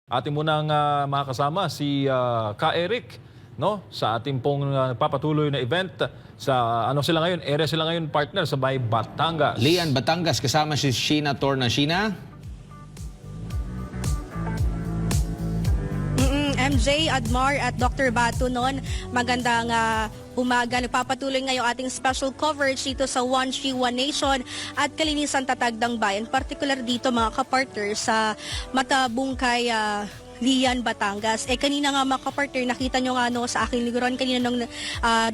Ating munang makakasama si Ka Eric, no, sa ating pong nagpapatuloy na event sa sila ngayon, area sila ngayon partner sa Bay Batangas. Lian, Batangas, kasama si Sheena Torna. Sheena? MJ, Admar at Dr. Bato noon, magandang umaga. Nagpapatuloy ngayon ating special coverage dito sa One She, One Nation at Kalinisan Tatag ng Bayan. Particular dito mga kapartner sa Matabungkay, Lian, Batangas. Kanina nga mga kapartner, nakita nyo nga sa aking likuran kanina nung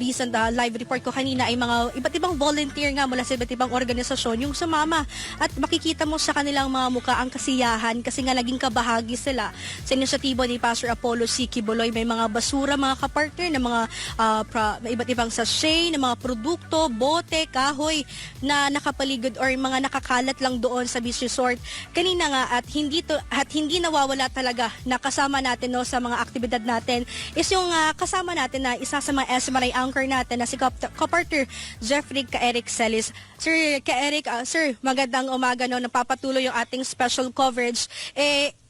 recent live report ko kanina ay mga iba't ibang volunteer nga mula sa iba't ibang organisasyon yung sumama at makikita mo sa kanilang mga mukha ang kasiyahan kasi nga naging kabahagi sila sa inisyatibo ni Pastor Apollo C. Kibuloy. May mga basura mga kapartner na mga iba't ibang sachet, na mga produkto, bote, kahoy na nakapaligid or mga nakakalat lang doon sa beach resort. Kanina nga at hindi nawawala talaga na kasama natin sa mga aktibidad natin is yung kasama natin na isa sa mga SMRI anchor natin na si Kapartner Jeffrey Ka Eric Celis. Sir Ka Eric, sir, magandang umaga napapatuloy yung ating special coverage.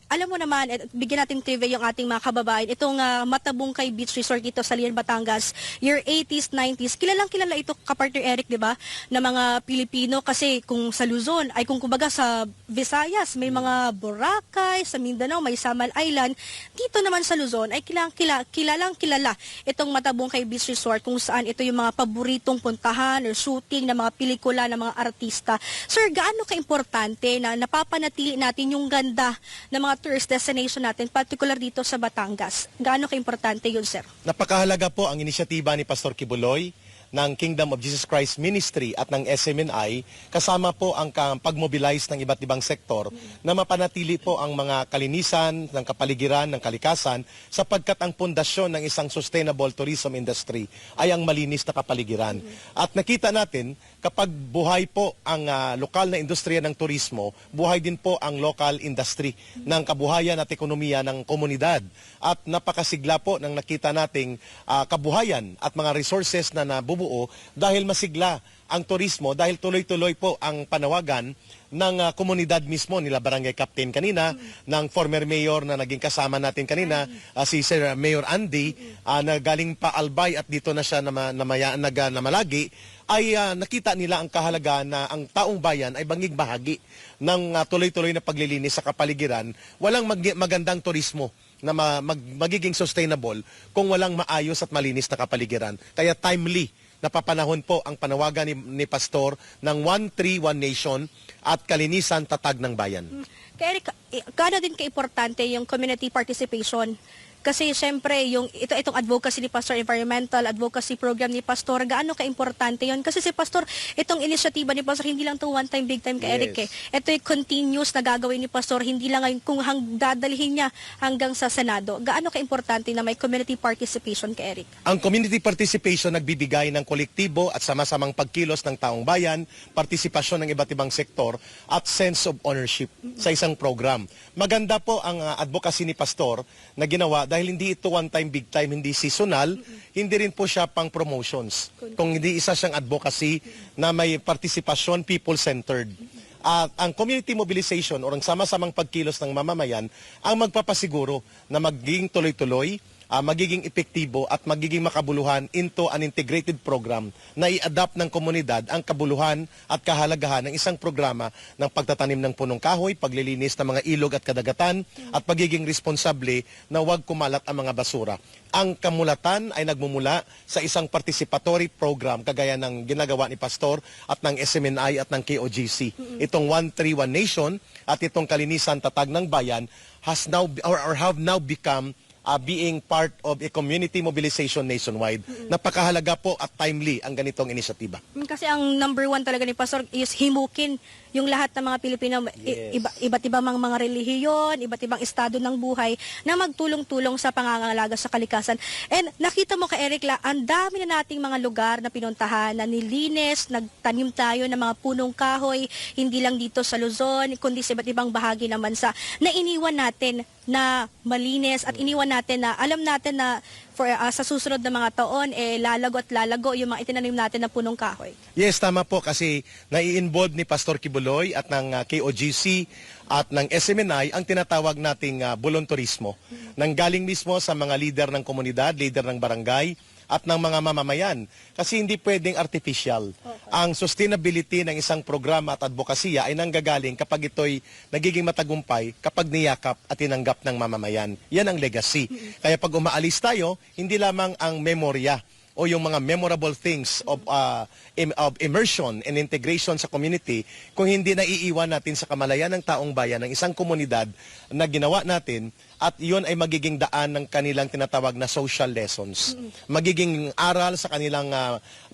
Alam mo naman, bigyan natin trivia yung ating mga kababayan. Itong Matabungkay Beach Resort dito sa Lian, Batangas, year 80s, 90s. Kilalang kilala ito, Kapartner Eric, di ba? Na mga Pilipino kasi kung sa Luzon, ay kung kumbaga sa Visayas, may mga Boracay, sa Mindanao, may Samal Island. Dito naman sa Luzon ay kilalang kilala itong Matabungkay Beach Resort kung saan ito yung mga paboritong puntahan or shooting ng mga pelikula ng mga artista. Sir, gaano ka-importante na napapanatili natin yung ganda ng mga tourist destination natin, particular dito sa Batangas? Gaano ka-importante yun, sir? Napakahalaga po ang inisyatiba ni Pastor Kibuloy ng Kingdom of Jesus Christ Ministry at ng SMNI, kasama po ang pag-mobilize ng iba't ibang sektor na mapanatili po ang mga kalinisan ng kapaligiran, ng kalikasan, sapagkat ang pundasyon ng isang sustainable tourism industry ay ang malinis na kapaligiran. At nakita natin, kapag buhay po ang lokal na industriya ng turismo, buhay din po ang local industry ng kabuhayan at ekonomiya ng komunidad. At napakasigla po ng nakita nating kabuhayan at mga resources na nabubuo dahil masigla ang turismo, dahil tuloy-tuloy po ang panawagan ng komunidad mismo nila Barangay Captain kanina, ng former mayor na naging kasama natin kanina, si Sir Mayor Andy, na galing pa Albay at dito na siya namalagi, ay nakita nila ang kahalagaan na ang taong bayan ay bangig bahagi ng tuloy-tuloy na paglilinis sa kapaligiran. Walang magandang turismo na magiging sustainable kung walang maayos at malinis na kapaligiran. Kaya timely napapanahon po ang panawagan ni Pastor ng One Tree, One Nation at Kalinisan Tatag ng Bayan. Kaya gaano din ka-importante yung community participation? Kasi siyempre, itong advocacy ni Pastor, environmental advocacy program ni Pastor, gaano ka-importante yun? Kasi si Pastor, itong inisyatiba ni Pastor, hindi lang to one time, big time ka Eric Ito yung continuous na gagawin ni Pastor, hindi lang ngayon kung dadalhin niya hanggang sa Senado. Gaano ka-importante na may community participation ka Eric? Ang community participation nagbibigay ng kolektibo at sama-samang pagkilos ng taong bayan, partisipasyon ng iba't ibang sektor at sense of ownership sa isang program. Maganda po ang advocacy ni Pastor na ginawa dahil hindi ito one time, big time, hindi seasonal, hindi rin po siya pang promotions. Kung hindi isa siyang advocacy na may partisipasyon, people-centered. At ang community mobilization o ang sama-samang pagkilos ng mamamayan ang magpapasiguro na magiging tuloy-tuloy, magiging epektibo at magiging makabuluhan into an integrated program na i-adapt ng komunidad ang kabuluhan at kahalagahan ng isang programa ng pagtatanim ng punong kahoy, paglilinis ng mga ilog at kadagatan at pagiging responsable na huwag kumalat ang mga basura. Ang kamulatan ay nagmumula sa isang participatory program kagaya ng ginagawa ni Pastor at ng SMNI at ng KOGC. Itong One Tree, One Nation at itong Kalinisan Tatag ng Bayan has now or have now become being part of a community mobilization nationwide. Napakahalaga po at timely ang ganitong inisyatiba. Kasi ang number one talaga ni Pastor is himukin yung lahat ng mga Pilipino, iba't ibang mga relihiyon, iba't ibang estado ng buhay na magtulong-tulong sa pangangalaga sa kalikasan. And nakita mo ka Eric, ang dami na nating mga lugar na pinuntahan, na nilinis, nagtanim tayo ng mga punong kahoy, hindi lang dito sa Luzon, kundi sa iba't ibang bahagi ng bansa, na iniwan natin na malinis at iniwan natin na alam natin na sa susunod na mga taon lalago at lalago yung mga itinanim natin na punong kahoy. Yes, tama po kasi nai-involve ni Pastor Kibuloy at ng KOGC at ng SMNI ang tinatawag nating volunteerismo. Nanggaling mismo sa mga leader ng komunidad, leader ng barangay, at ng mga mamamayan. Kasi hindi pwedeng artificial. Ang sustainability ng isang programa at advokasya ay nanggagaling kapag ito'y nagiging matagumpay kapag niyakap at tinanggap ng mamamayan. Yan ang legacy. Kaya pag umaalis tayo, hindi lamang ang memorya o yung mga memorable things of immersion and integration sa community, kung hindi naiiwan natin sa kamalayan ng taong bayan ng isang komunidad na ginawa natin, at yun ay magiging daan ng kanilang tinatawag na social lessons. Magiging aral sa kanilang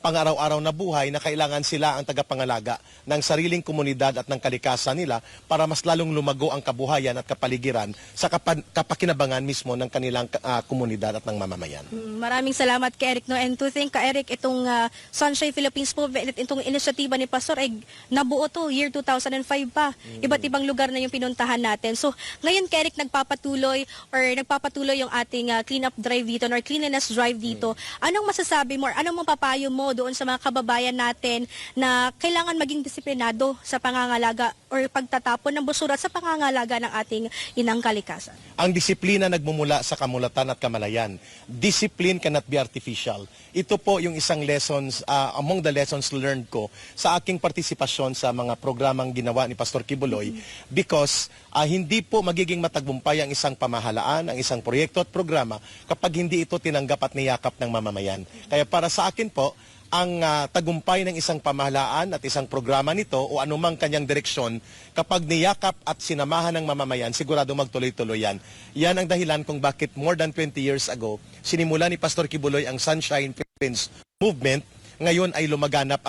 pang-araw-araw na buhay na kailangan sila ang tagapangalaga ng sariling komunidad at ng kalikasan nila para mas lalong lumago ang kabuhayan at kapaligiran sa kapakinabangan mismo ng kanilang komunidad at ng mamamayan. Maraming salamat kay Eric. No? And to think, Eric, itong Sunshine Philippines Movement, itong inisyatiba ni Pastor ay nabuo to year 2005 pa. Iba't ibang lugar na yung pinuntahan natin. So ngayon kay Eric nagpapatuloy yung ating clean-up drive dito or cleanliness drive dito. Anong masasabi mo or anong mapapayo mo doon sa mga kababayan natin na kailangan maging disiplinado sa pangangalaga or pagtatapon ng basura sa pangangalaga ng ating inang kalikasan? Ang disiplina nagmumula sa kamulatan at kamalayan. Discipline cannot be artificial. Ito po yung isang lessons, among the lessons learned ko sa aking partisipasyon sa mga programang ginawa ni Pastor Kibuloy, because hindi po magiging matagumpay ang isang pamahalaan, ang isang proyekto at programa kapag hindi ito tinanggap at niyakap ng mamamayan. Kaya para sa akin po, ang tagumpay ng isang pamahalaan at isang programa nito o anumang kanyang direksyon, kapag niyakap at sinamahan ng mamamayan, sigurado magtuloy-tuloy yan. Yan ang dahilan kung bakit more than 20 years ago, sinimula ni Pastor Kibuloy ang Sunshine Philippines Movement. Ngayon ay lumalaganap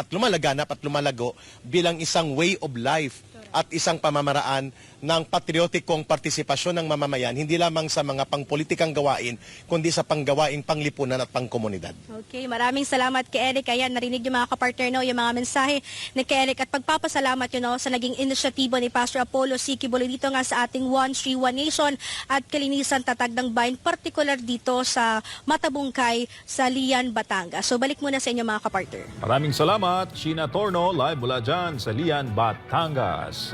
at lumalago bilang isang way of life at isang pamamaraan ng patriotikong partisipasyon ng mamamayan, hindi lamang sa mga pangpolitikang gawain, kundi sa panggawaing panglipunan at pangkomunidad. Okay, maraming salamat kay Eric. Ayan, narinig yung mga kapartner, no, yung mga mensahe ni kay Eric at pagpapasalamat yun, no, sa naging inisyatibo ni Pastor Apollo C. Kibuloy dito nga sa ating One Tree, One Nation at Kalinisan Tatag ng Bayan, particular dito sa Matabungkay, sa Lian, Batangas. So balik muna sa inyo mga kapartner. Maraming salamat, Sheena Torno, live mula dyan sa Lian, Batangas.